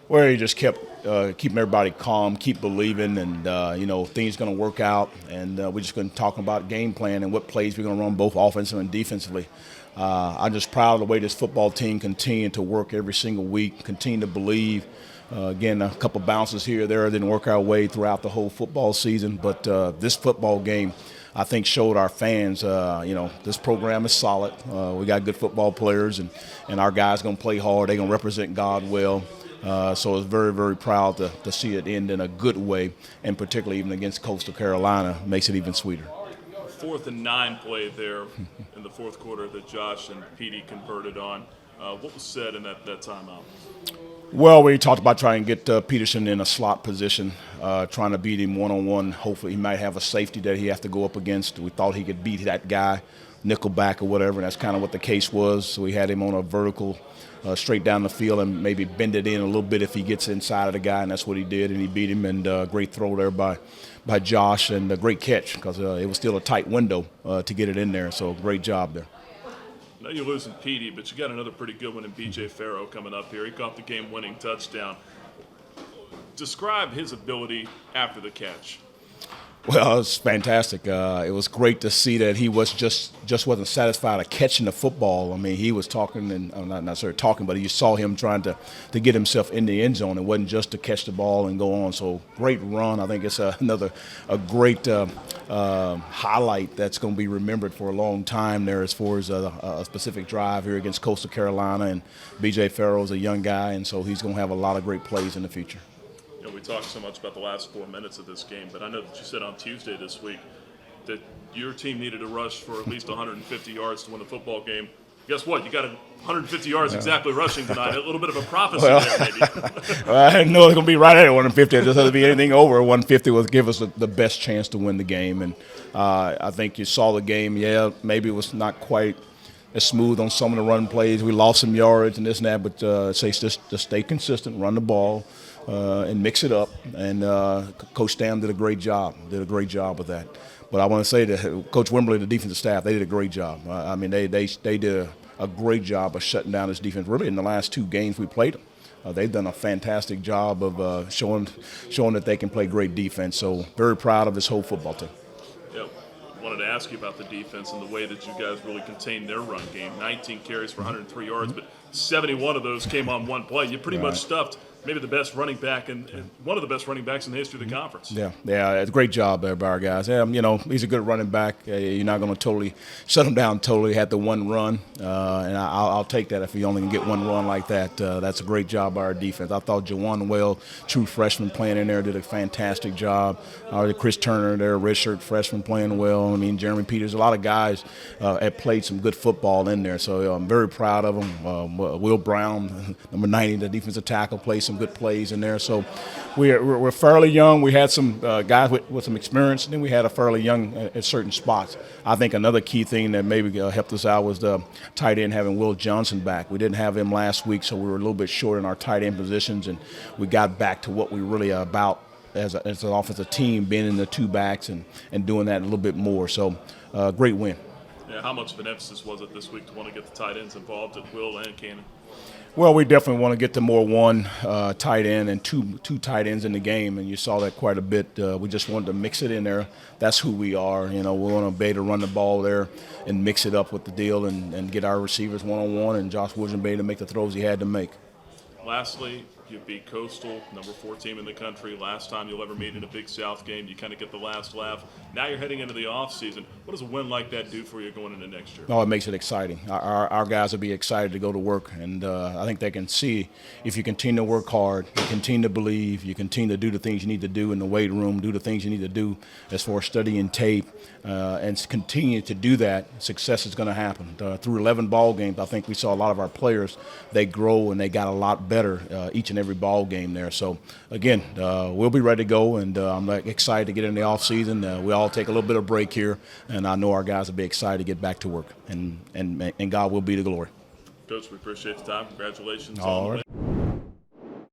Where he just kept keeping everybody calm, keep believing, and things going to work out. And we're just going to talk about game plan and what plays we're going to run, both offensively and defensively. I'm just proud of the way this football team continued to work every single week, continue to believe. Again, a couple bounces here or there didn't work our way throughout the whole football season, but this football game, I think, showed our fans, this program is solid. We got good football players, and our guys going to play hard. They're going to represent God well. So I was very, very proud to see it end in a good way, and particularly even against Coastal Carolina, makes it even sweeter. 4th and 9 play there in the fourth quarter that Josh and Petey converted on. What was said in that timeout? Well, we talked about trying to get Peterson in a slot position, trying to beat him one-on-one. Hopefully he might have a safety that he has to go up against. We thought he could beat that guy, nickel back or whatever, and that's kind of what the case was. So we had him on a vertical straight down the field and maybe bend it in a little bit if he gets inside of the guy, and that's what he did, and he beat him. And great throw there by Josh, and a great catch because it was still a tight window to get it in there. So great job there. I know you're losing Petey, but you got another pretty good one in B.J. Farrow coming up here. He caught the game-winning touchdown. Describe his ability after the catch. Well, it was fantastic. It was great to see that he was just wasn't satisfied of catching the football. I mean, he was talking, and not necessarily talking, but you saw him trying to get himself in the end zone. It wasn't just to catch the ball and go on. So great run. I think it's a great highlight that's going to be remembered for a long time there as far as a specific drive here against Coastal Carolina. And B.J. Farrow's a young guy, and so he's going to have a lot of great plays in the future. We talked so much about the last 4 minutes of this game, but I know that you said on Tuesday this week that your team needed to rush for at least 150 yards to win the football game. Guess what? You got 150 yards exactly rushing tonight. A little bit of a prophecy there, maybe. Well, I didn't know it was going to be right at 150. It just had to be anything over 150 would give us the best chance to win the game. And I think you saw the game. Yeah, maybe it was not quite as smooth on some of the run plays. We lost some yards and this and that, but just stay consistent, run the ball. And mix it up, and Coach Stam did a great job with that. But I want to say that Coach Wimberly, the defensive staff, they did a great job. I mean, they did a great job of shutting down this defense. Really, in the last 2 games we played them, they've done a fantastic job of showing that they can play great defense. So very proud of this whole football team. Yeah, wanted to ask you about the defense and the way that you guys really contained their run game. 19 carries for 103 yards, but 71 of those came on one play. You pretty much stuffed maybe the best running back and one of the best running backs in the history of the conference. Yeah, it's a great job there by our guys. Yeah, he's a good running back. You're not going to totally shut him down totally. Had the one run, and I'll take that if he only can get one run like that. That's a great job by our defense. I thought Jawan Well, true freshman playing in there, did a fantastic job. Chris Turner there, redshirt freshman playing well. I mean, Jeremy Peters, a lot of guys have played some good football in there. So I'm very proud of them. Will Brown, number 90, the defensive tackle, played some good plays in there. So we're fairly young. We had some guys with some experience, and then we had a fairly young at certain spots. I think another key thing that maybe helped us out was the tight end having Will Johnson back. We didn't have him last week, so we were a little bit short in our tight end positions, and we got back to what we really are about as an offensive team, being in the 2 backs and doing that a little bit more. So great win. Yeah, how much of an emphasis was it this week to want to get the tight ends involved at Will and Cannon? Well, we definitely want to get to more one tight end and two tight ends in the game, and you saw that quite a bit. We just wanted to mix it in there. That's who we are. We want to be able to run the ball there and mix it up with the deal and get our receivers one-on-one, and Josh Woodson be able to make the throws he had to make. Lastly, you beat Coastal, number 4 team in the country. Last time you'll ever meet in a Big South game. You kind of get the last laugh. Now you're heading into the offseason. What does a win like that do for you going into next year? Oh, it makes it exciting. Our guys will be excited to go to work, and I think they can see if you continue to work hard, you continue to believe, you continue to do the things you need to do in the weight room, do the things you need to do as far as studying tape, and continue to do that, success is going to happen. Through 11 ball games, I think we saw a lot of our players, they grow and they got a lot better each and every ball game there. So, again, we'll be ready to go, and I'm excited to get in the offseason. We all take a little bit of break here, and I know our guys will be excited to get back to work, and God will be the glory. Coach, we appreciate the time. Congratulations. All right.